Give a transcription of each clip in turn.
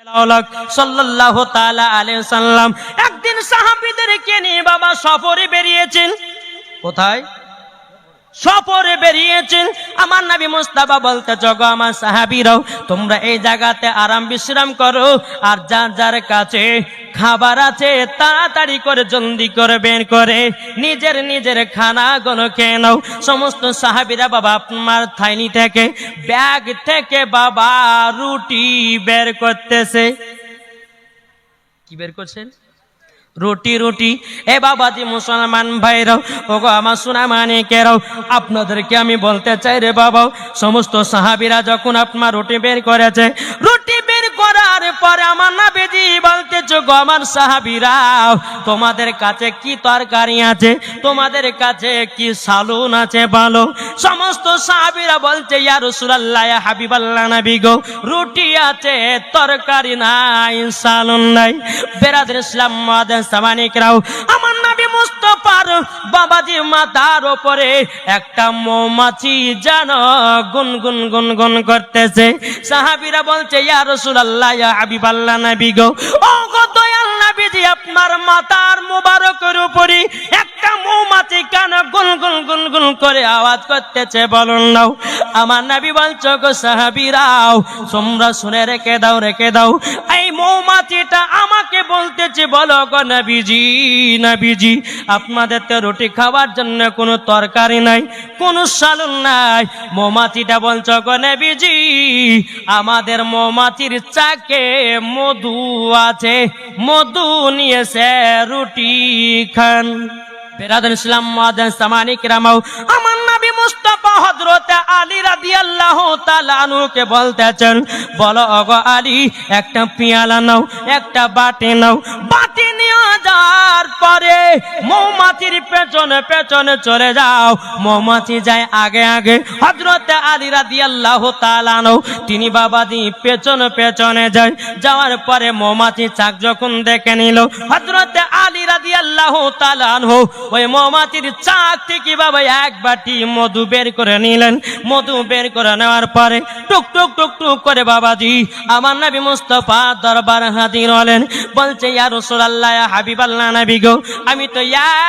সাল্লাল্লাহু তাআলা আলাইহি ওয়াসাল্লাম একদিন সাহাবীদেরকে নিয়ে বাবা সফরে বেরিয়েছেন। কোথায়? সফরে বেরিয়েছেন। আমার নবী মুস্তাফা বলতে জগো আমার সাহাবীরাও, তোমরা এই জায়গাতে আরাম বিশ্রাম করো, আর যার যার কাছে খাবার আছে তাড়াতাড়ি করে জলদি করে বের করে নিজের নিজের খানাগুলো খেয়ে নাও। সমস্ত সাহাবীরা বাবা আপনার থাইনি থেকে, ব্যাগ থেকে বাবা রুটি বের করতেছে। কি বের করছেন? রুটি। রুটি। এ বাবাজি মুসলমান ভাইরাও, ওগো আমার সোনা মানিকেরাও, আপনাদেরকে আমি বলতে চাই রে বাবা, সমস্ত সাহাবীরা যখন আপনার রুটি বের করেছে, রুটি বের করার পরে আমার নবীজি বলতেছে গো আমার সাহাবীরাও, তোমাদের কাছে কি তরকারি আছে, তোমাদের কাছে কি সালুন আছে বলো। সমস্ত সাহাবীরা বলছে ইয়া রাসূলুল্লাহ, ইয়া হাবিবাল্লাহ নবী গো, রুটি আছে তরকারি নাই, সালুন নাই। বেরাদর ইসলাম সামানিকরাও, আমার নবী মুস্তাফার বাবাজি মাথার উপরে একটা মৌমাছি যেন গুনগুন গুনগুন করতেছে। সাহাবীরা বলছে ইয়া রাসূলুল্লাহ, ইয়া হাবিবাল্লাহ নবী গো, ও গো দয়াল নবীজি, আপনার মাথার মোবারকের উপরে একটা মৌমাছি কেন গুনগুন গুনগুন করে আওয়াজ করতেছে বলুন নাও। আমার নবী বলছে গো সাহাবীরাও, তোমরা শুনে রেখে দাও, রেখে দাও, এই মৌমাছিটা আমাকে বলতেছে বলো গো নবীজি, নবীজি আপনাদের তো রুটি খাওয়ার জন্য কোনো তরকারি নাই, কোনো সালুন নাই। মৌমাছিটা বলছো গো নবীজি, আমাদের মৌমাছির চাকে মধু আছে, মধু নিয়েছে, রুটি খান। বেরাদর ইসলাম মুআজ্জিন সামানিক রামাও, আমার নবী মুস্তাফা হযরত আলী রাদিয়াল্লাহু তাআলা আনহুকে বলতেছেন বলো ওগো আলী, একটা পেয়ালা নাও, একটা বাটি নাও। বাটি নিয়ে যাওয়ার পরে মৌমাছির পেছনে পেছনে চলে যাও। মৌমাছি যায় আগে আগে, হযরত আলী রাদিয়াল্লাহু তাআলা আনহু তিনি বাবাজি পেছনে পেছনে যায়। যাওয়ার পরে মৌমাছি চাক যখন দেখে নিল, হযরত আলী রাদিয়াল্লাহু তাআলা আনহু ওই মৌমাছির চাক থেকে বাবা এক বাটি মধু বের করে নিলেন। মধু বের করে নেওয়ার পরে টুক টুক টুক টুক করে বাবাজি আমার নবী মুস্তাফা দরবার হাজির হলেন। বলছে ইয়া রাসূলুল্লাহ, ইয়া হাবিবাল্লাহ নবী গো, আমি তো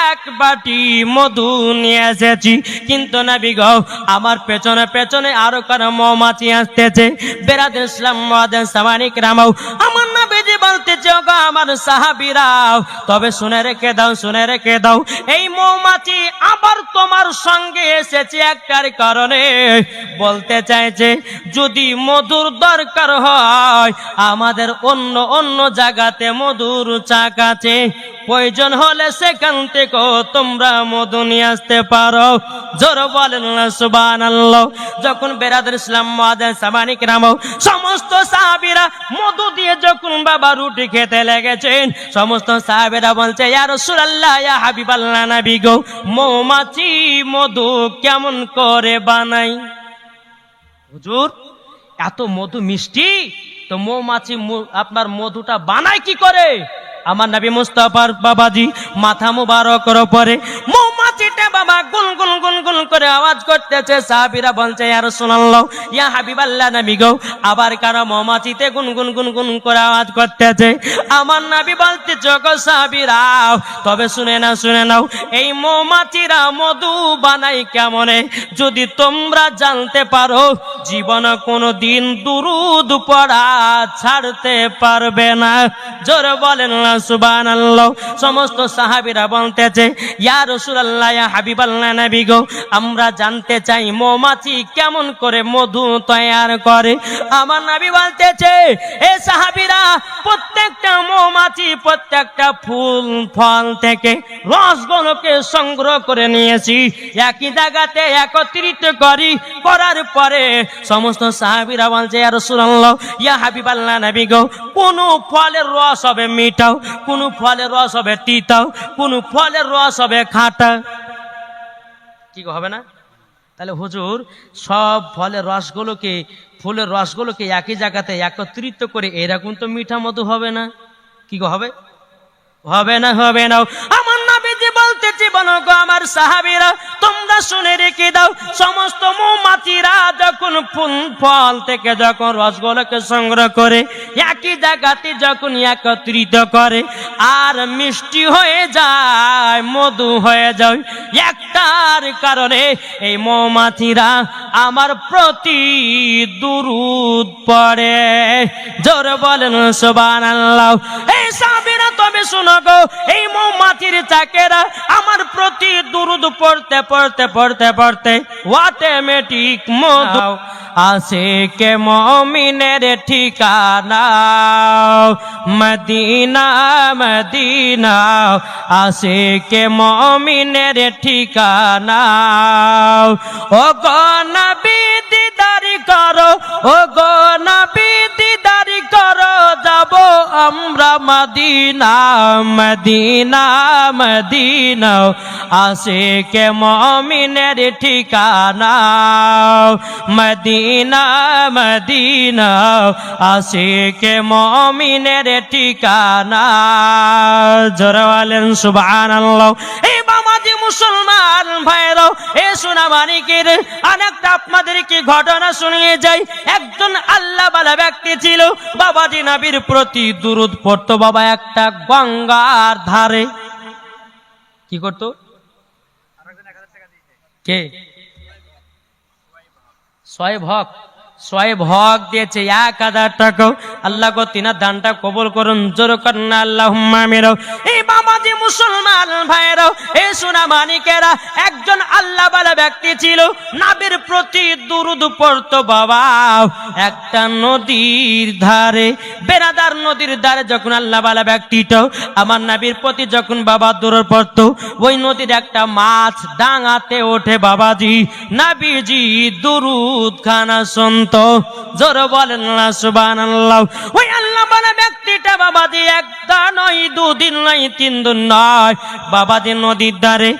এক বাটি মধু নিয়ে এসেছি, কিন্তু নবী গো আমার পেছনে পেছনে আরো কারো মৌমাছি আসতেছে। বেরাদর ইসলাম মুআজ্জিন সামানিক রামাও, আমার নবীজি বলতেছে গো আমার সাহাবীরাও, তবে শুনে রেখে দাও, শুনে রেখে দাও, এই মৌমাছি আবার তোমার সঙ্গে এসেছে একটার কারণে। বলতে চাইছে যদি মধুর দরকার হয়, আমাদের অন্য অন্য জায়গাতে মধুর চাক আছে, প্রয়োজন হলে সেখান থেকে তোমরা মধু নিয়ে আসতে পারো। জোর বলেন না সুবহানাল্লাহ। যখন বেরাদর ইসলাম মুআজ্জিন সামানিক রামাও, সমস্ত সাহাবীরা মধু দিয়ে যখন বাবা রুটি খেতে লেগেছেন, সমস্ত সাহাবীরা বলছে ইয়া রাসূলুল্লাহ, ইয়া হাবিবাল্লাহ নবী গো, মৌমাছি মধু কেমন করে বানাই? হুজুর এত মধু মিষ্টি, তো মৌমাছি আপনার মধুটা বানায় কি করে? আমার নবী মুস্তাফার বাবাজি মাথা মুবারকের উপরে মৌমাছিটা বাবা গুন গুন গুন গুন করে আওয়াজ করতেছে। সাহাবীরা বলছে ইয়া রাসূলুল্লাহ, ইয়া হাবিবাল্লাহ নবী গো, আবার কারো মৌমাছিতে গুন গুন গুন গুন করে আওয়াজ করতেছে। আমার নবী বলতেছে গো সাহাবীরা, তবে শুনে নাও, শুনে নাও, এই মৌমাছিরা মধু বানাই কেমনে যদি তোমরা জানতে পারো, জীবনে কোনো দিন দুরূদ পড়া ছাড়তে পারবে না। জোরে বলেন না সুবহানাল্লাহ। সমস্ত সাহাবীরা বলতেছে ইয়া রাসূলুল্লাহ, ইয়া হাবিবাল্লাহ নবী গো, আমরা জানতে চাই মৌমাছি কেমন করে মধু তৈয়ার করে। আমার নবী বলতেছে এ সাহাবীরা, প্রত্যেকটা মৌমাছি প্রত্যেকটা ফুল ফল থেকে রসগুলোকে সংগ্রহ করে নিয়েছি, একই জায়গাতে একত্রিত করার পরে সমস্ত সাহাবীরা বলছে ইয়া রাসূলুল্লাহ, ইয়া হাবিবাল্লাহ নবী গো, কোন ফলের রস হবে মিঠাও, কোন ফলের রস হবে তিতাও, কোন ফলের রস হবে খাটা। কি হবে না? তাহলে হুজুর সব ফলের রসগুলোকে, ফুলের রসগুলোকে একই জায়গাতে একত্রিত করে এরকম তো মিঠা মধু হবে না? কি হবে? হবে না, হবে না। আমার নবীজি বলতেছি শোনো গো আমার সাহাবীরা, তোমরা শুনে রেখে দাও, সমস্ত মৌমাছিরা যখন ফুল ফল থেকে যখন রসগুলোকে সংগ্রহ করে একই জায়গাতে যখন একত্রিত করে আর মিষ্টি হয়ে যায়, মধু হয়ে যায়, একটার কারণে এই মৌমাছিরা আমার প্রতি দুরূদ পড়ে। জোরে বলেন সুবহানাল্লাহ। এই সাহাবীরা তবে শোনো গো, এই মৌমাছির চাকেরা আমার প্রতি দুরূদ পড়তে পড়তে পড়তে পড়তে অটোমেটিক মধু আশিকে মুমিনের ঠিকানা মদিনা মদিনা, আশিকে মুমিনের ঠিকানা। ও গো নবী দিদারি করো, ও গো নবী দিদারি করো, যাব আমরা মদিনা মদিনা মদিনা, আশিকে মুমিনের ঠিকানা মদিনা মদিনা, আশিকে মুমিনের ঠিকানা। জোরে বলেন সুবহানাল্লাহ। এই বাবাজি মুসলমান ভাইরা, এ সোনা মানিকের আরেকটা আপনাদেরকে ঘটনা শুনিয়ে যাই। একজন আল্লাহ ওয়ালা ব্যক্তি ছিল, বাবাজি নবীর প্রতি দুরূদ পড়তো। বাবা একটা গঙ্গার ধারে কি করতো? কে? সোয়েব হক দিয়েছে 1000 টাকা। আল্লাহ গো তিনার দানটা কবুল করুন, জোর করুন আল্লাহুম্মা আমিন। এই বাবাজি মুসলমান ভাইরা, এই সোনা মানিকেরা, একজন আল্লাহ ওয়ালা ব্যক্তি ছিল, নবীর প্রতি দুরূদ পড়তো। বাবা একটা নদীর ধারে, বেরাদার নদীর ধারে যখন আল্লাহ ওয়ালা ব্যক্তিটা আমার নবীর প্রতি যখন বাবা দুরূদ পড়তো, ওই নদীর একটা মাছ ডাঙাতে ওঠে। বাবাজি নবীজি দুরূদ খানা শুনতো। জোরে বলেন না সুবহানাল্লাহ। ওই আল্লাহ ওয়ালা ব্যক্তিটা বাবাজি একদিন নয়, দুদিন নয়, 3 দিন নয়, বাবাজি নদীর ধারে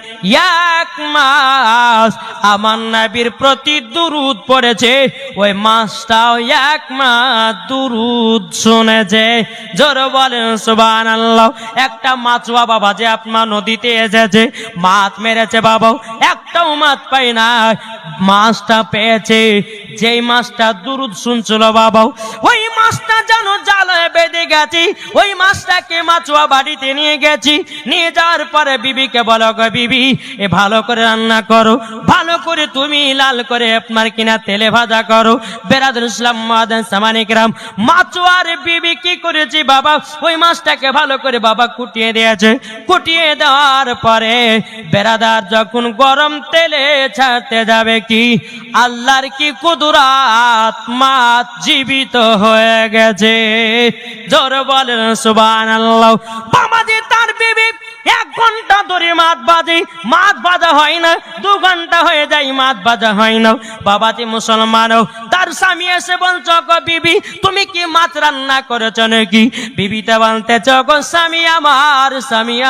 1 মাস আমার নবীর প্রতি দুরূদ পড়েছে। ওই মাসটাও 1 মাস দুরূদ শুনেছে। জোরে বলেন সুবহানাল্লাহ। একটা মাছওয়া বাবাজি আপনার নদীতে এসেছে, মাছ মেরেছে। বাবা একটাও মাছ পাই না, মাছটা পেয়েছে। যেই মাছটা দুরূদ শুনছিল বাবা, ওই মাছটা যেন জালে বেঁধে গেছে। ওই মাছটাকে মাছুয়া বাড়িতে নিয়ে গেছি। নিয়ে যাওয়ার পরে বিবিকে বলো, গো বিবি এ ভালো করে রান্না করো, ভালো করে তুমি লাল করে আপনার কিনা তেলে ভাজা করো। বেরাদুল ইসলাম মুআদ্দিন সামানিকরাম, মাছুয়ার বিবি কি করেছে বাবা, ওই মাছটাকে ভালো করে বাবা কুটিয়ে দিয়েছে। কুটিয়ে দেওয়ার পরে বেরাদার যখন গরম তেলে ছাড়তে যাবে, কি আল্লাহর কি কুদরাত, মাছ জীবিত হয়ে গেছে। জোরে বলেন সুবহানাল্লাহ। বাবাজি তার বিবি 1 ঘন্টা ধরে মাছ ভাজা হয় না, 2 ঘন্টা হয়ে যায় মাছ ভাজা হয় না। বাবাজি মুসলমানও, তার স্বামী এসে বলছ, গো বিবি তুমি কি মাছ রান্না করেছ নাকি? বিবিটা বলতেছ, গো স্বামী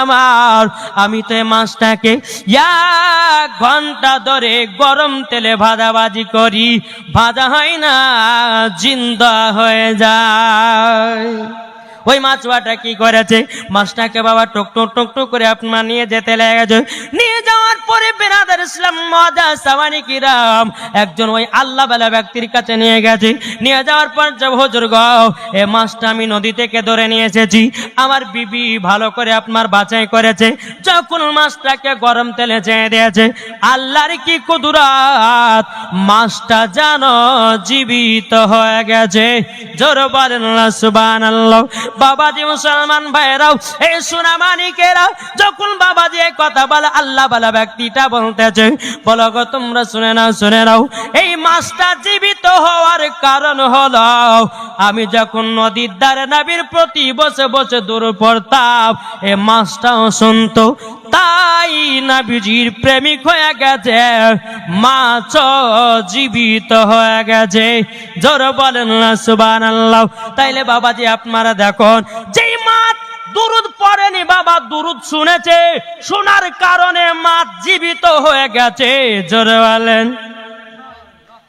আমার, আমি তো এই মাছটাকে 1 ঘন্টা ধরে গরম তেলে ভাজাভাজি করি, ভাজা হয় না, জিন্দা হয়ে যায়। ওই মাছওয়াটা কি করেছে, মাছটাকে বাবা টক টক টক টক করে আপনার নিয়ে যেতে লেগেছে। নিয়ে যাওয়ার পরে বেরাদার ইসলাম মুআদ্দিন সামানিকরাম একজন ওই আল্লাহ ওয়ালা ব্যক্তির কাছে নিয়ে গেছে। নিয়ে যাওয়ার পর যে হুজুর গো, এই মাছটা আমি নদী থেকে ধরে নিয়ে এসেছি, আমার বিবি ভালো করে আপনার বাছাই করেছে। যখন মাছটাকে গরম তেলে ছেড়ে দিয়েছে, আল্লাহর কি কুদরাত, মাছটা জানো জীবিত হয়ে গেছে। জোরে বলেন না সুবহানাল্লাহ। বাবাজি মুসলমান ভাইরাও, এই সোনা মানিকেরা, যখন বাবাজি এই কথা বলে আল্লাহ ওয়ালা ব্যক্তিটা বলতেছে, বলো গো তোমরা শুনে নাও, এই মাছটা জীবিত হওয়ার কারণ হলো আমি যখন নদীর ধারে নবীর প্রতি বসে বসে দুরূদ পড়তাম, এই মাছটাও শুনতো, তাই নবীজির প্রেমিক হয়ে গেছে, মাছ জীবিত হয়ে গেছে। জোরে বলেন না সুবহানাল্লাহ। তাইলে বাবাজি আপনারা দেখুন, যেই মাছ দুরূদ পড়েনি বাবা, দুরূদ শুনেছে, শোনার কারণে মাছ জীবিত হয়ে গেছে। জোরে বলেন।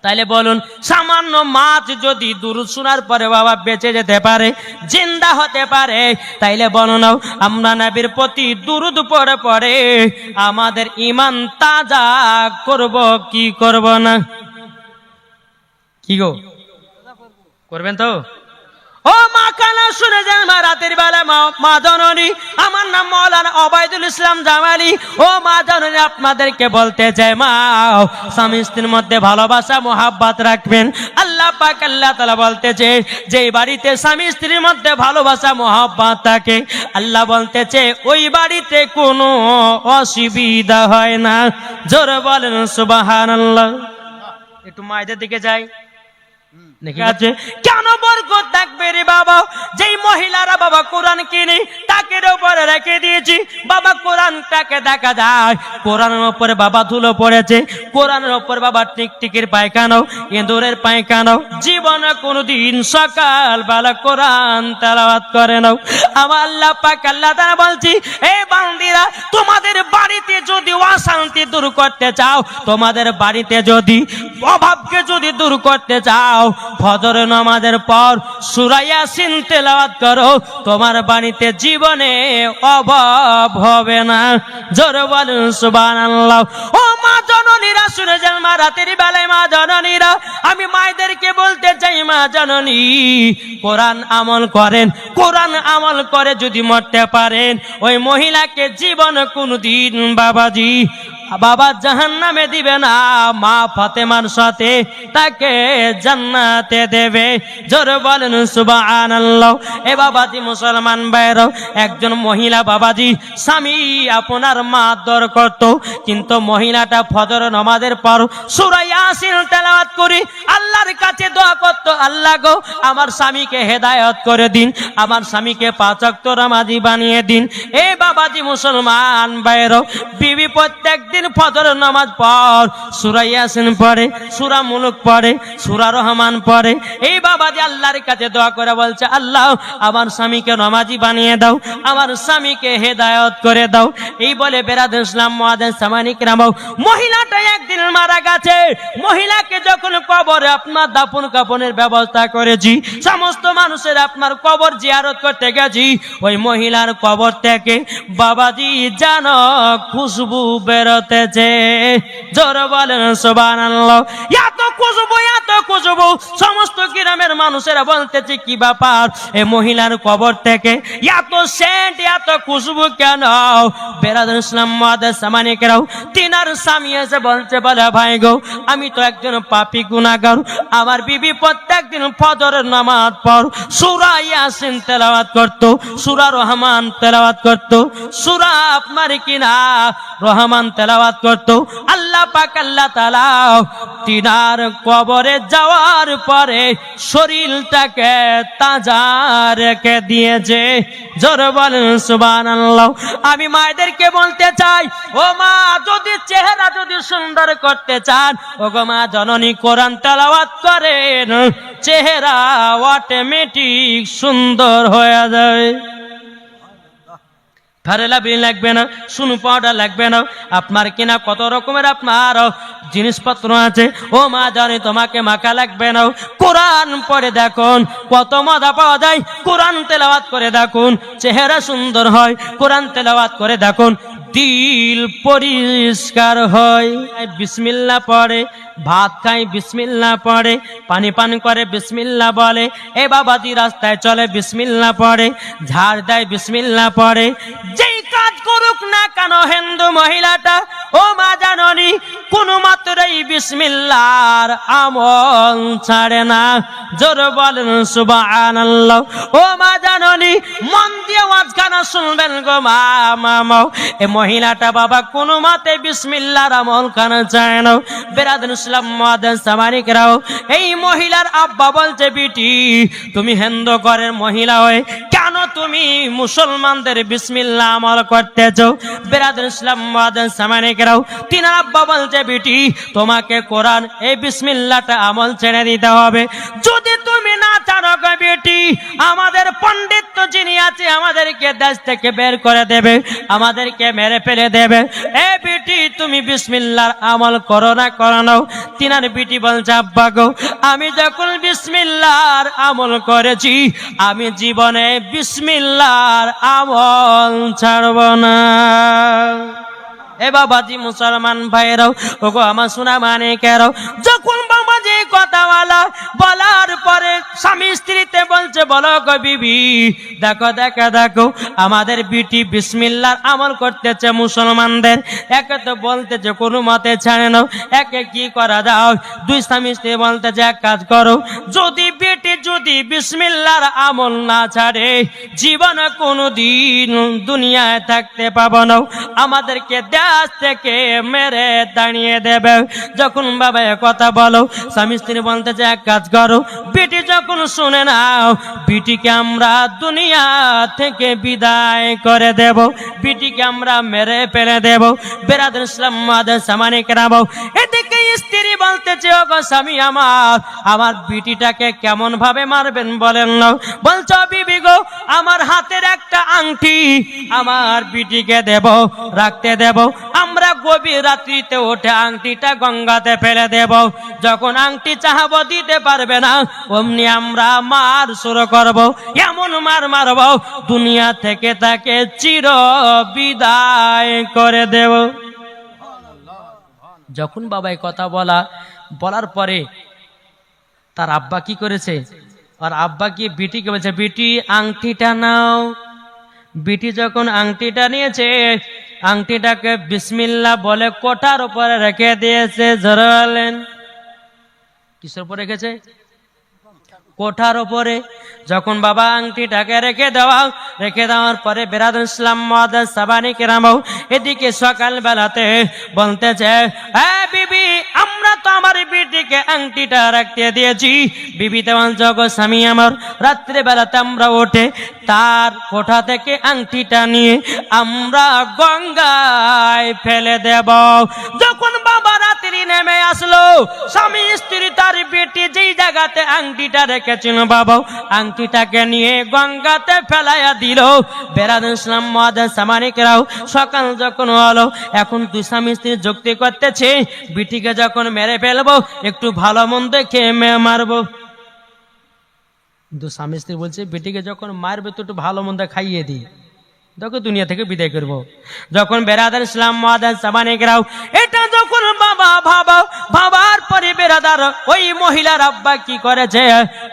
তাইলে বলুন, সামান্য মাছ যদি দুরূদ শোনার পরে বাবা বেঁচে যেতে পারে, জিন্দা হতে পারে, তাইলে বলুন আমরা নবীর প্রতি দুরূদ পড়ে পড়ে আমাদের ঈমান তাজা করব কি করব না? কি গো, করবেন তো? ও মা কানা শুনে যান, মা রাতের বেলা মা জননী, আমার নাম মাওলানা ওবায়দুল ইসলাম জামালি। ও মা জননী, আপনাদেরকে বলতে চাই, মা স্বামী স্ত্রীর মধ্যে ভালোবাসা মোহাব্বত রাখবেন। আল্লাহ পাক আল্লাহ তাআলা বলতেছে, যে বাড়িতে স্বামী স্ত্রীর মধ্যে ভালোবাসা মোহাব্বত থাকে, আল্লাহ বলতেছে ওই বাড়িতে কোনো অসুবিধা হয় না। জোরে বলেন সুবহানাল্লাহ। একটু মায়েদের দিকে যাই, আছে কেন বরকত থাকবে রে বাবা? যেই মহিলারা বাবা কোরআন কিনে তাকের উপরে রেখে দিয়েছি, বাবা কোরআনটাকে দেখা যায় কোরআনের উপরে বাবা ধুলো পড়েছে, কোরআনের উপর বাবা টিকটিকির পায়খানাও, ইঁদুরের পায়খানাও, জীবনে কোনোদিন সকাল বেলা কোরআন তেলাওয়াত করে নাও। আমার আল্লাহ পাক আল্লাহ তাআলা বলছি, এই বান্দিরা, তোমাদের বাড়িতে যদি অশান্তি দূর করতে চাও, তোমাদের বাড়িতে যদি অভাবকে যদি দূর করতে চাও, ফজর নামাজের পর সূরা ইয়াসিন তেলাওয়াত করো, তোমার বাড়িতে জীবনে অভাব হবে না। জোরে বলুন সুবহানাল্লাহ। ও মা জননীরা শুনে যান, মা রাতের বেলায় মা জননীরা, আমি মায়েদেরকে বলতে চাই, মা জননী কোরআন আমল করেন, কোরআন আমল করে যদি মরতে পারেন, ওই মহিলাকে জীবন কোনদিন বাবাজি বাবা জাহান্নামে দিবে না, মা ফাতেমার সাথে তাকে জান্নাতে দেবে। জোরে বলেন সুবহানাল্লাহ। এ বাবাজি মুসলমান ভাইরাও, একজন মহিলা বাবাজি স্বামী আপনার মারধর করত, কিন্তু মহিলাটা ফজর নামাজের পর সূরা ইয়াসিন তেলাওয়াত করে আল্লাহর কাছে দোয়া করত, আল্লাহ গো আমার স্বামীকে হেদায়েত করে দিন, আমার স্বামীকে 5 ওয়াক্ত নামাজি বানিয়ে দিন। এ বাবাজি মুসলমান ভাইরাও, বিবি প্রত্যেক ফজর নামাজ পর সূরা ইয়াসিন পড়ে, সূরা মুলক পড়ে, সূরা রহমান পড়ে। এই বাবাজি আল্লাহর কাছে দোয়া করে বলছে, আল্লাহ আমার স্বামীকে নামাজি বানিয়ে দাও, আমার স্বামীকে হেদায়েত করে দাও। এই বলে বেরাদুল ইসলাম মুআজ্জিন সামানি কিরাম, মহিলাটা একদিন মারা গেছে, মহিলাকে যখন কবরে আপনার দাফন কাফনের ব্যবস্থা করেছি, সমস্ত মানুষের আপনার কবর জিয়ারত করতে গেছি, ওই মহিলার কবর থেকে বাবাজি জানো খুশবু বেরোতেছে। জোরে বলেন সুবহানাল্লাহ। এত খুশবু, এত খুশবু, সমস্ত গ্রামের মানুষেরা বলতেছে কি ব্যাপার, এই মহিলার কবর থেকে এত সেন্ট, এত খুশবু কেন? বেরাদুল ইসলাম মুআজ্জিন সামানি কিরাম, তিনার স্বামী এসে বলছে, বলে ভাই গো, আমি তো একজন পাপী গুনাহগার, আমার বিবি প্রত্যেকদিন ফজরের নামাজ পর সূরা ইয়াসিন তেলাওয়াত করত, সূরা রহমান তেলাওয়াত করত, সূরা আপনার কিনা রহমান তেলাওয়াত করত। আল্লাহ পাক আল্লাহ তাআলা তিনার কবরে যাওয়ার পরে শরীরটাকে তাজা রেখে দিয়েছে। জোরে বলেন সুবহানাল্লাহ। আমি মায়েদেরকে বলতে চাই, ও মা যদি চেহারা যদি সুন্দর করতে চান, ও গো মা জননী কোরআন তেলাওয়াত করেন, চেহারা অটোমেটিক সুন্দর হয়ে যাবে। ফারেলা বিল লাগবে না, সুনু পাউডার লাগবে না, আপনার কিনা কত রকমের আপনার জিনিসপত্র আছে, ও মা জানি তোমাকে মাখা লাগবে না। কোরআন পড়ে দেখুন কত মজা পাওয়া যায়, কোরআন তেলাওয়াত করে দেখুন চেহারা সুন্দর হয়, কোরআন তেলাওয়াত করে দেখুন দিল পরিষ্কার হয়। বিসমিল্লাহ পড়ে, ভাত খাই বিসমিল্লাহ পড়ে, পানি পান করে বিসমিল্লাহ বলে, এ বাবাজি রাস্তায় চলে বিসমিল্লাহ পড়ে, ঝাড় দেয় বিসমিল্লাহ পড়ে। যেই কাজ করুক না কেন হিন্দু মহিলাটা, ও মা জাননি কোন মাত্রই বিসমিল্লাহর আমল ছাড়ে না। জোরে বলেন সুবহানাল্লাহ। ও মা জাননি মন দিয়ে ওয়াজখানা শুনবেন গো মা, মামাও এ মহিলাটা বাবা কোন মাতে বিসমিল্লাহর আমল খানা চায় না। বেরাদুল ইসলাম মুআজ্জিন সামানি কিরাম, এই মহিলার আব্বা বলছে, বিটি তুমি হিন্দু ঘরের মহিলা হয়ে কেন তুমি মুসলমানদের বিসমিল্লাহ আমল করতেছো। বিরাদর ইসলাম মুআজ্জিন সামানিকরাও, তিনার আব্বা বলছে বেটি তোমাকে কোরআন এই বিসমিল্লাহটা আমল ছেড়ে দিতে হবে। যদি তুমি না ছাড়ো গো বেটি, আমাদের পণ্ডিত যিনি আছে আমাদেরকে দেশ থেকে বের করে দেবে, আমাদেরকে মেরে ফেলে দেবে। এ বেটি তুমি বিসমিল্লাহর আমল করো না করো না। তিনার বেটি বলছে আব্বা গো, আমি যখন বিসমিল্লাহর আমল করেছি আমি জীবনে বিসমিল্লাহর আমল ছাড়ব না। এ বাবাজি মুসলমান ভাইরাও, ওগো আমার সোনা মানিকেরাও, যখন বাবাজি কথা বলার পরে স্বামী স্ত্রীতে বলছে বলো গো বিবি, দেখো দেখো দেখো আমাদের বিটি বিসমিল্লাহর আমল করতেছে মুসলমানদের। একে তো বলতেছে কোনো মতে ছাড়ে নাও, একে কি করা যাও? দুই স্বামী স্ত্রী বলতেছে এক কাজ করো, যদি বিটি যদি বিসমিল্লাহর আমল না ছাড়ে জীবনে কোনোদিন দুনিয়ায় থাকতে পাবো না, আমাদেরকে দেশ থেকে মেরে দাঁড়িয়ে দেবে। যখন বাবা কথা বলো, স্বামী স্ত্রী বলতেছে এক কাজ করো, বিটি যখন শুনে নাও বিটিকে আমরা দুনিয়া থেকে বিদায় করে দেব, বিটিকে আমরা মেরে ফেলে দেব। বিরাদর ইসলাম মুআজ্জিন সামানিকরাও, এদিকে স্ত্রী বলতেছে ওগো স্বামী আমার বিটিটাকে কেমন ভাবে মারবেন বলেন না। বলছো বিবি গো, আমার হাতের একটা আংটি আমার বিটিকে দেব, রাখতে দেব, আমরা গভীর রাত্রিতে উঠে আংটিটা গঙ্গাতে ফেলে দেব। যখন আংটি চাহাবো দিতে পারবে না অমনি আমরা মার শুরু করব, এমন মার মারব দুনিয়া থেকে তাকে চির বিদায় করে দেব। যখন বাবাই কথা বলার পরে তার আব্বা কি করেছে, আর আব্বা কি বিটিকে বলছে বিটি আংটিটা নাও। বিটি যখন আংটিটা নিয়েছে, আংটিটাকে বিসমিল্লাহ বলে কোঠার উপরে রেখে দিয়েছে। জোরে বলেন কিসের উপর রেখেছে? কোঠার উপরে। যখন বাবা আংটিটাকে রেখে দেওয়ার পরে বিরাদর ইসলাম মুআজ্জিন সামানিকরাও, এদিকে সকাল বেলাতে বলতেছে এ বিবি, আমরা তো আমার বিটিকে আংটিটা রাখতে দিয়েছি। বিবিতে বলছে গো স্বামী আমার, রাত্রে বেলাতে আমরা উঠে তার কোঠা থেকে আংটিটা নিয়ে আমরা গঙ্গায় ফেলে দেব। যখন বাবা রাত্রি নেমে আসলো, স্বামী স্ত্রী তার বেটি যেই জায়গাতে আংটিটা রেখেছিল বাবা আংটিটাকে নিয়ে গঙ্গাতে ফেলাইয়া দিল। বিরাদর ইসলাম মুআজ্জিন সামানিকরাও, সকাল যখন হলো, এখন দুই স্বামী স্ত্রী যুক্তি করতেছে বিটিকে যখন মেরে ফেলবো একটু ভালো মন্দ খেয়ে মারবো। দু স্বামী স্ত্রী বলছে বেটিকে যখন মারবে তো একটু ভালো মন্দ খাইয়ে দিই, দেখো দুনিয়া থেকে বিদায় করব। যখন বিরাদর ইসলাম মুআজ্জিন সামানিকরাও এটা যখন বাবা ভাবার পরে বিরাদর ওই মহিলার আব্বা কি করেছে,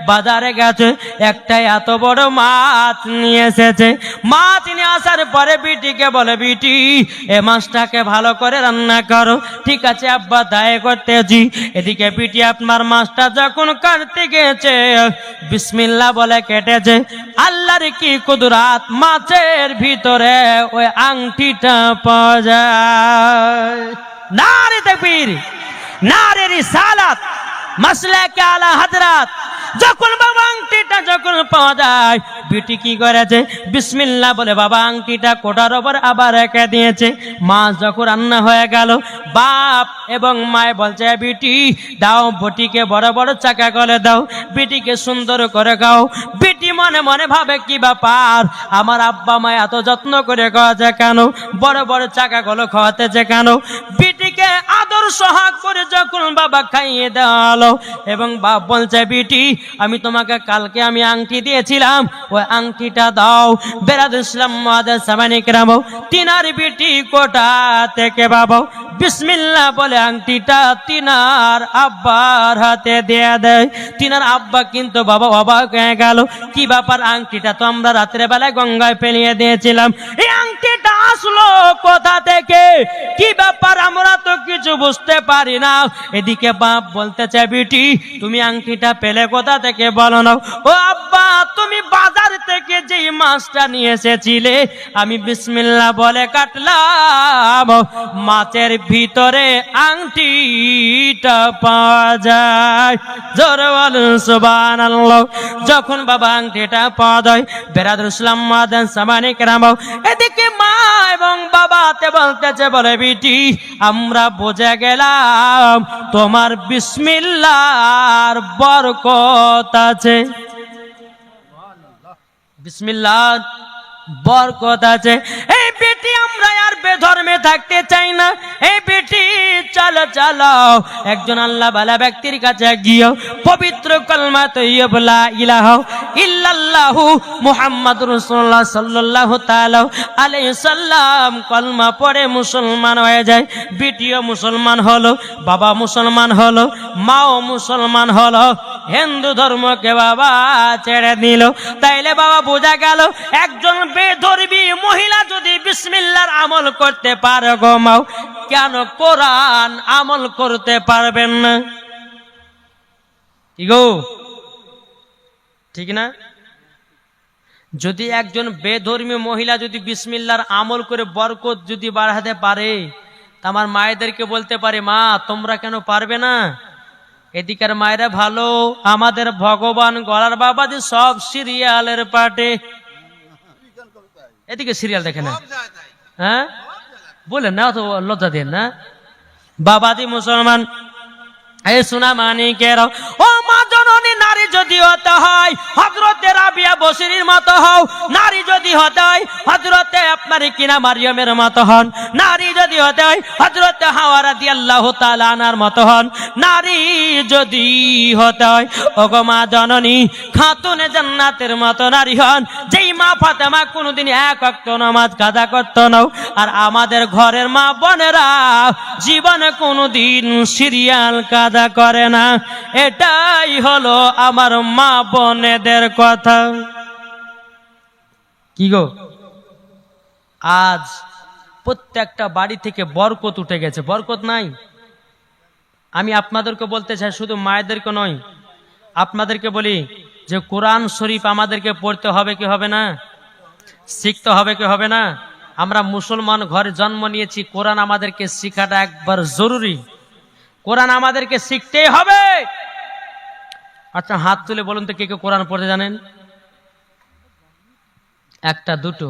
বাজারে গেছে, একটা এত বড় মাছ নিয়ে এসেছে। মাছ নিয়ে আসার পরে বিটিকে বলে বিটি এ মাছটাকে ভালো করে রান্না করো। ঠিক আছে আব্বা, দায় করতেছি। এদিকে বিটি আপনার মাছটা যখন কাটতে গেছে বিসমিল্লাহ বলে কেটেছে। আল্লাহর কি কুদরত, মাছের ভিতরে ওই আংটিটা পাওয়া যায়। নারে তাকবীর, নারে রিসালাত, মাসলাকে আলা হযরত। যখন বাবা আংটিটা যখন পাওয়া যায়, বিটি কি করেছে, বিসমিল্লাহ বলে বাবা আংটিটা কোটার ওপর আবার রেখে দিয়েছে। মাছ যখন রান্না হয়ে গেল, বাপ এবং মায় বলছে বিটি দাও, বটিকে বড় বড় চাকা করে দাও, বিটিকে সুন্দর করে খাও। বিটি মনে মনে ভাবে কি ব্যাপার, আমার আব্বা মা এত যত্ন করে খাওয়াছে কেন, বড় বড় চাকা গুলো খাওয়াতেছে কেন। বিটিকে আদর সোহাগ করে যখন বাবা খাইয়ে দেওয়ালো, এবং বাপ বলছে বিটি আমি তোমাকে কালকে আমি আংটি দিয়েছিলাম, ওই আংটিটা দাও। বিরাদর ইসলাম মুআজ্জিন সামানিকরাও, তিনার বিটি কোটা থেকে বাবা বিসমিল্লাহ বলে আংটিটা তিনার আব্বার হাতে দিয়ে দেয়। তিনার আব্বা কিন্তু বাবা অবাক হয়ে গেল, কি ব্যাপার, আংটিটা তো আমরা রাত্রে বেলায় গঙ্গায় ফেলিয়ে দিয়েছিলাম, এই আংটিটা আসলো কোথা থেকে, কি ব্যাপার আমরা তো কিছু বুঝতে পারি না। এদিকে বাপ বলতেছে বেটি তুমি আংটিটা পেলে কোথা থেকে বলো না। ও আব্বা তুমি বাজার থেকে যেই মাছটা নিয়ে এসেছিলে আমি বিসমিল্লাহ বলে কাটলাম, মাছের ভিতরে আংটিটা পাওয়া যায়। জোরে বলুন সুবহানাল্লাহ। যখন বাবা আংটিটা পাওয়া যায় বেরাদুল ইসলাম মাদান সামানি কেরাম, এদিকে মা এবং বাবাতে বলতেছে বলে বেটি আমরা বুঝে গেলাম তোমার বিসমিল্লাহর বরকত আছে, বিসমিল্লাহর বরকত আছে। এই বেটি আমরা আর বেধর্মে থাকতে চাই না, এই বেটি চলো চলো একজন আল্লাহ বালা ব্যক্তির কাছে গিয়ে পবিত্র কলমা তৈয়ব লা ইলাহা ইল্লাল্লাহু মুহাম্মাদুর রাসূলুল্লাহ সাল্লাল্লাহু তাআলা আলাইহি সাল্লাম কলমা পড়ে মুসলমান হয়ে যায়। বেটিও মুসলমান হলো, বাবা মুসলমান হলো, মাও মুসলমান হলো, হিন্দু ধর্মকে বাবা ছেড়ে দিল। তাইলে বাবা বোঝা গেল একজন বেধর্মী মহিলা যদি বিসমিল্লাহর আমল করতে পারে গো মাও, কেন কোরআন আমল করতে পারবেন না? কি গো ঠিক না? যদি একজন বেধর্মী মহিলা যদি বিসমিল্লাহর আমল করে বরকত যদি বাড়াতে পারে, তা আমার মায়েদেরকে বলতে পারে মা তোমরা কেন পারবে না? এদিকের মায়েরা ভালো, আমাদের ভগবান গলার বাবাজি সব সিরিয়ালের পাটে, এদিকে সিরিয়াল দেখে না, হ্যাঁ বলেন না, তো লজ্জা দেন না। বাবাজি মুসলমান এই সোনা মানিকের ও মা জননী, নারী যদি হতে হয় হযরতে রাবিয়া বসরির মতো হও, নারী যদি হতে হয় হযরতে আপনার কিনা মারিয়ামের মতো হন, নারী যদি হতে হয় হযরতে হাওয়া রাদিয়াল্লাহু তাআলা আনহার মতো হন, নারী যদি হতে হয় ওগো মা জননী খাতুনে জান্নাতের মতো নারী হন, যেই মা ফাতেমা কোনোদিন এক ওয়াক্ত নামাজ কাজা করত না, আর আমাদের ঘরের মা বোনেরা জীবনে কোনোদিন সিরিয়াল কাজা করে না। এটাই হলো আমার মা বোনেদের কথা। কি গো আজ প্রত্যেকটা বাড়ি থেকে বরকত উঠে গেছে, বরকত নাই। আমি আপনাদেরকে বলতে চাই, শুধু মায়েদেরকে নয় আপনাদেরকে বলি যে কোরআন শরীফ আমাদেরকে পড়তে হবে কি হবে না, শিখতে হবে কি হবে না? আমরা মুসলমান ঘরে জন্ম নিয়েছি, কোরআন আমাদেরকে শিখাটা একবার জরুরি, কোরআন আমাদেরকে শিখতেই হবে। আচ্ছা হাত তুলে বলুন তো কে কে কোরআন পড়তে জানেন? একটা, দুটো,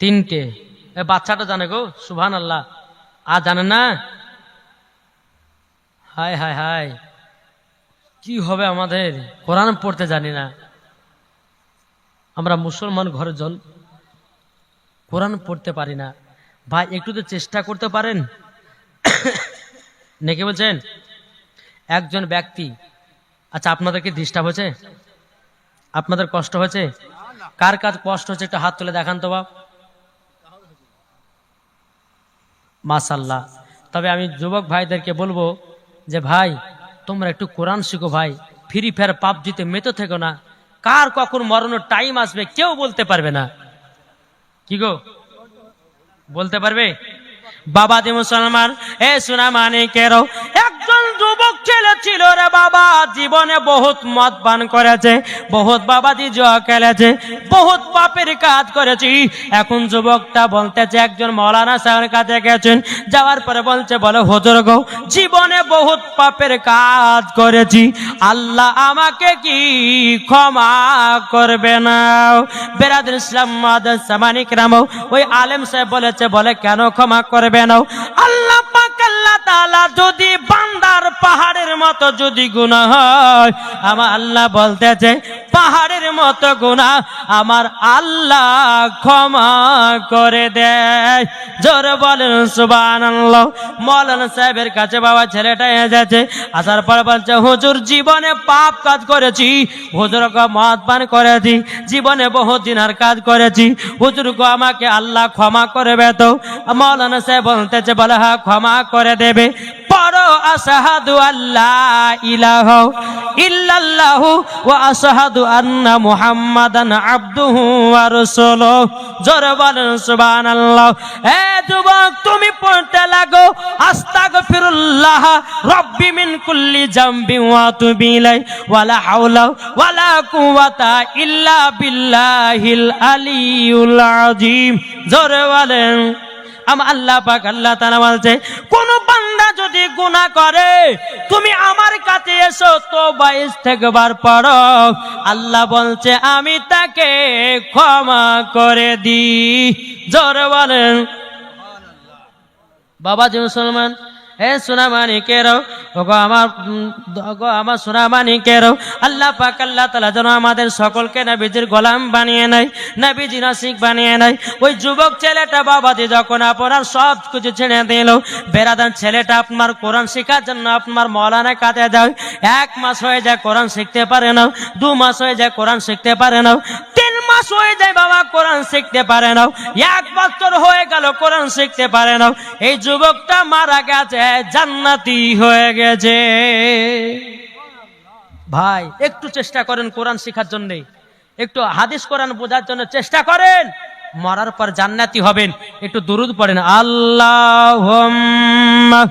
তিনটে, বাচ্চাটা জানে গো সুবহানাল্লাহ। আর জানেন না? হায় হায় হায় কি হবে আমাদের, কোরআন পড়তে জানি না। আমরা মুসলমান ঘরে কোরআন পড়তে পারি না। ভাই একটু তো চেষ্টা করতে পারেন নাকি বলছেন? একজন ব্যক্তি, আচ্ছা আপনাদেরকে ডিস্টার্ব হয়েছে, আপনাদের কষ্ট হয়েছে? কার কাজ কষ্ট হচ্ছে একটু হাত তুলে দেখান তো বাপ। মাশাআল্লাহ। তবে আমি যুবক ভাইদেরকে বলবো যে ভাই তোমরা একটু কোরআন শিখো ভাই, ফ্রি ফায়ার পাবজিতে মেতে থেকো না। কার কখন মরণের টাইম আসবে কেউ বলতে পারবে না। কি গো বলতে পারবে? বাবাজি মুসলমান এ সোনা মানিকেরও একজন যুবক ছেলে ছিল রে বাবা, জীবনে বহুত মদ পান করেছে, বহুত বাবাজি জুয়া খেলেছে, বহুত পাপের কাজ করেছি। এখন যুবকটা বলতেছে একজন মাওলানা সাহেবের কাছে গেছেন, যাওয়ার পরে বলছে বলে হুজুর গো জীবনে বহুত পাপের কাজ করেছি, আল্লাহ আমাকে কি ক্ষমা করবে না? বেরাদুল ইসলাম মাদান সামানি কেরাম ওই আলেম সাহেব বলেছে বলে কেন ক্ষমা করবে না? আল্লাহ পাক আল্লাহ তাআলা যদি বান্দার পাহাড়ের মতো যদি গুনাহ হয়, আমার আল্লাহ বলতেছে পাহাড়ের মতো গুনাহ আমার আল্লাহ ক্ষমা করে দেয়। জোরে বলেন সুবহানাল্লাহ। মাওলানা সাহেবের কাছে বাবা ছেলেটা এসেছে, আসার পর বলছে হুজুর জীবনে পাপ কাজ করেছি, হুজুর গো মদ পান করেছি, জীবনে বহুত জিনার কাজ করেছি, হুজুর গো আমাকে আল্লাহ ক্ষমা করবে তো? মাওলানা সাহেব বলতেছে বলে হ্যাঁ ক্ষমা করে দেবে। পর পড়ো আশহাদু আল্লা ইলাহা ইল্লাল্লাহু ওয়া আশহাদু আন্না মুহাম্মাদান আবদুহু ওয়া রাসূলুহু। জোরে বলেন সুবহানাল্লাহ। এ যুবক, তুমি পড়তে লাগো আস্তাগফিরুল্লাহ রাব্বি মিন কুল্লি জামবি ওয়া আতুবু ইলাইহি ওয়ালা হাওলা ওয়ালা কুওয়াতা ইল্লা বিল্লাহিল আলিয়্যুল আযীম। জোরে বলেন। আমার আল্লাহ পাক আল্লাহ তাআলা বলছে, কোন বান্দা যদি গুনাহ করে তুমি আমার কাছে এসো, তওবা ইস্তেগফার পড়ো, আল্লাহ বলছে আমি তাকে ক্ষমা করে দিই। জোরে বলেন। বাবাজি মুসলমান, হে সোনামানিকেরও, ওগো আমার সোনামানিকেরও, আল্লাহ পাক আল্লাহ তাআলা যেন আমাদের সকলকে নবীজির গোলাম বানিয়ে নেয়, নবীজির আশিক বানিয়ে নেয়। ওই যুবক ছেলেটা বাবাজি যখন আপনার সব কিছু ছেড়ে দিল, বেরাদান ছেলেটা আপনার কোরআন শেখার জন্য আপনার মৌলানা কাছে যায়। 1 মাস হয়ে যায় কোরআন শিখতে পারে না, 2 মাস হয়ে যায় কোরআন শিখতে পারে না, 3 মাস হয়ে যায় বাবা কোরআন শিখতে পারে না, 1 বছর হয়ে গেল কোরআন শিখতে পারে না। এই যুবকটা মারা গেছে, জান্নাতি হয়ে গেছে। ভাই একটু চেষ্টা করেন কোরআন শেখার জন্য, একটু হাদিস কোরআন বোঝার জন্য চেষ্টা করেন, মরার পর জান্নাতি হবেন। একটু দুরূদ পড়েন, আল্লাহুম্মা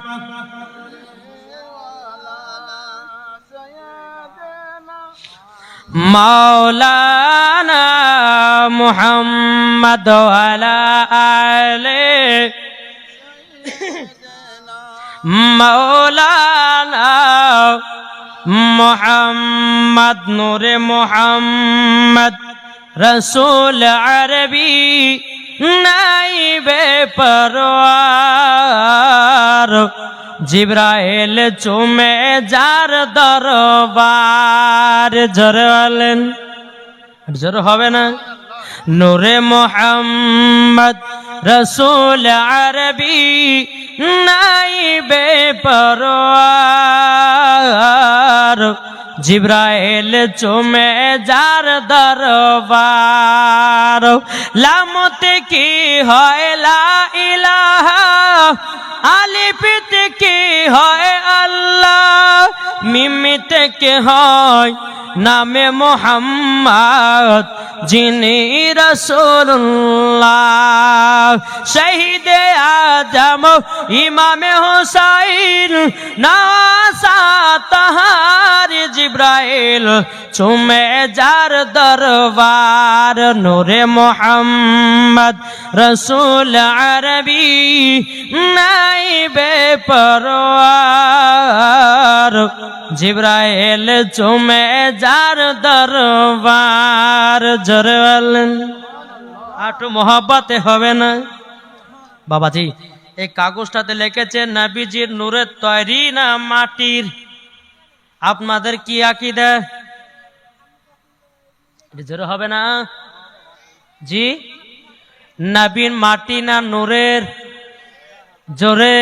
মাওলানা মুহাম্মদ ওয়ালা আলে মাওলানা মুহাম্মদ নূরে মুহাম্মদ রসুল আরবি নাইবে পরওয়ার জিব্রাইল চুমে যার দরবার। জোরে বলেন, জোরে হবে না? নূরে মুহাম্মদ রসুল আরবি নাইবে পরওয়ার জিব্রাইল চুমে যার দরবার। লামতে কি হয় লা ইলাহা, আলিফতে কি হয় আল্লাহ, মিমিতে কি হয় নামে মুহাম্মদ যিনি রাসূলুল্লাহ। শহীদে আজম ইমামে হুসাইন নাসা তাহার জিব্রাইল চুমে যার দরবার। নূরে মুহাম্মদ রসুল আরবি নাইবে পরওয়ার জিব্রাইল চুমে যার দরবার। জোরে বলেন। আটু মোহাব্বতে হবে না? বাবাজি এই কাগজটাতে লিখেছে নবীজির নূরের তৈরি না মাটির? আপনাদের কি আকীদা? জোরে হবে না? জি, নবীর মাটি না নূরের? জোরে